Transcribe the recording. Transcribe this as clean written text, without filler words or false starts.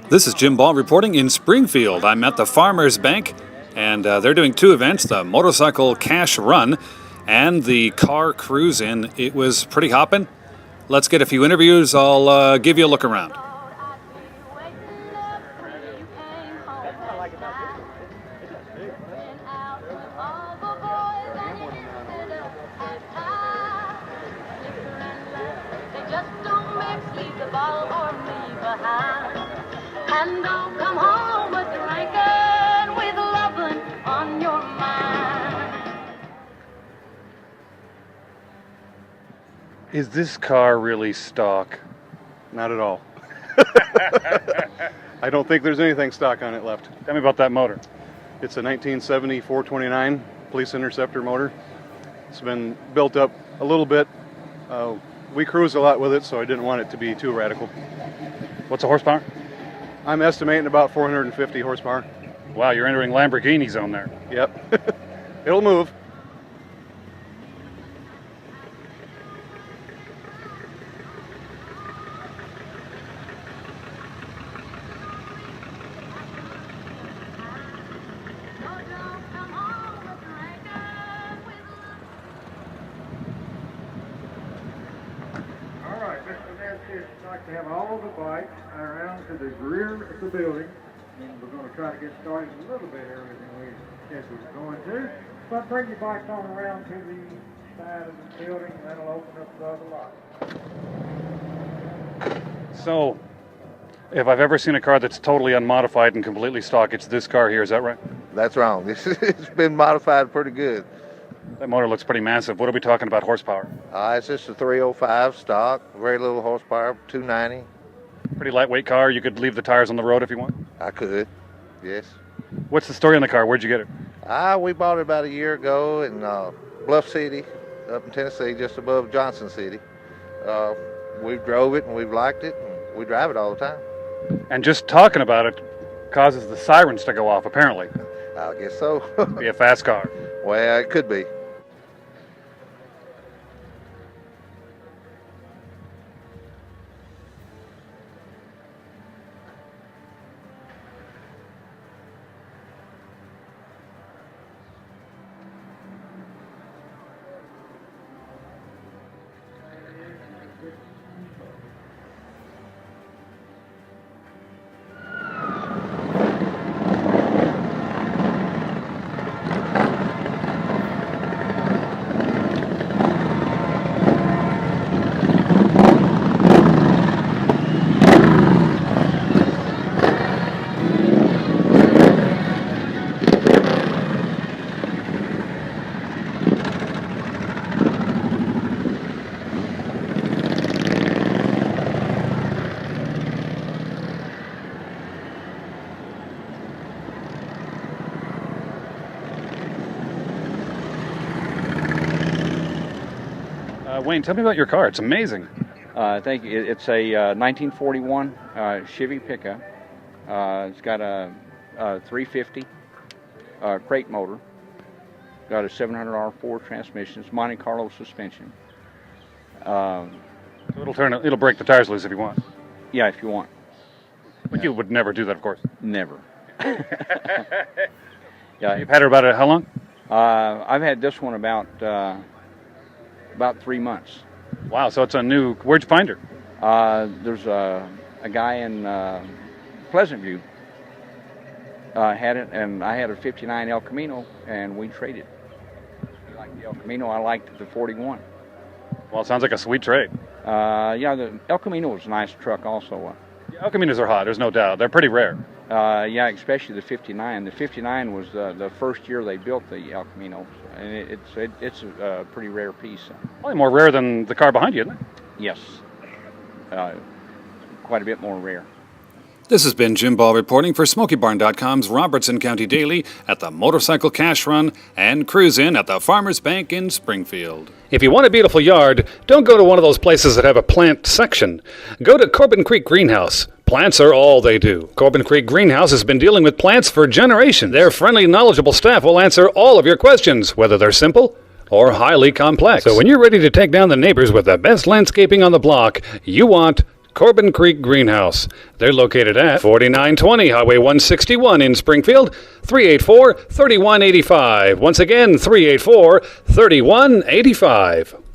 This is Jim Ball reporting in Springfield. I'm at the Farmers Bank, and they're doing two events, the Motorcycle Cash Run and the Car Cruise In. It was pretty hopping. Let's get a few interviews. I'll give you a look around. And don't come home a drinking with loving on your mind. Is this car really stock? Not at all. I don't think there's anything stock on it left. Tell me about that motor. It's a 1970 429 police interceptor motor. It's been built up a little bit. We cruise a lot with it, so I didn't want it to be too radical. What's the horsepower? I'm estimating about 450 horsepower. Wow, you're entering Lamborghini zone there. Yep. It'll move. All right, Mr. Nancy, I'd like to have all the bikes around to the Greer Sibility, and we're going to try to get started a little bit earlier than we said we were going to. But bring your bikes on around to the side of the building, and that'll open up the other lot. So, if I've ever seen a car that's totally unmodified and completely stock, it's this car here. Is that right? That's wrong. It's been modified pretty good. That motor looks pretty massive. What are we talking about horsepower? It's just a 305 stock, very little horsepower, 290. Pretty lightweight car. You could leave the tires on the road if you want. I could, yes. What's the story on the car? Where'd you get it? We bought it about a year ago in Bluff City, up in Tennessee, just above Johnson City. We've drove it and we've liked it, and we drive it all the time. And just talking about it causes the sirens to go off, apparently. I guess so. Be a fast car. Well, it could be. Wayne, tell me about your car. It's amazing. Thank you. It's a 1941 Chevy pickup. It's got a 350 crate motor. Got a 700R4 transmission. It's Monte Carlo suspension. So it'll break the tires loose if you want. Yeah, if you want. But you would never do that, of course. Never. Yeah. You've had her about how long? I've had this one about 3 months. Wow, so it's a new. Where'd you find her? There's a guy in Pleasant View had it, and I had a 59 El Camino, and we traded. He liked the El Camino, I liked the 41. Well, it sounds like a sweet trade. Yeah, the El Camino was a nice truck also. El Caminos are hot, there's no doubt. They're pretty rare. Yeah, especially the 59. The 59 was the first year they built the El Camino, and it's a pretty rare piece. Probably more rare than the car behind you, isn't it? Yes, quite a bit more rare. This has been Jim Ball reporting for SmokeyBarn.com's Robertson County Daily at the Motorcycle Cash Run and Cruise In at the Farmers Bank in Springfield. If you want a beautiful yard, don't go to one of those places that have a plant section. Go to Corbin Creek Greenhouse. Plants are all they do. Corbin Creek Greenhouse has been dealing with plants for generations. Their friendly, knowledgeable staff will answer all of your questions, whether they're simple or highly complex. So when you're ready to take down the neighbors with the best landscaping on the block, you want Corbin Creek Greenhouse. They're located at 4920 Highway 161 in Springfield, 384-3185. Once again, 384-3185.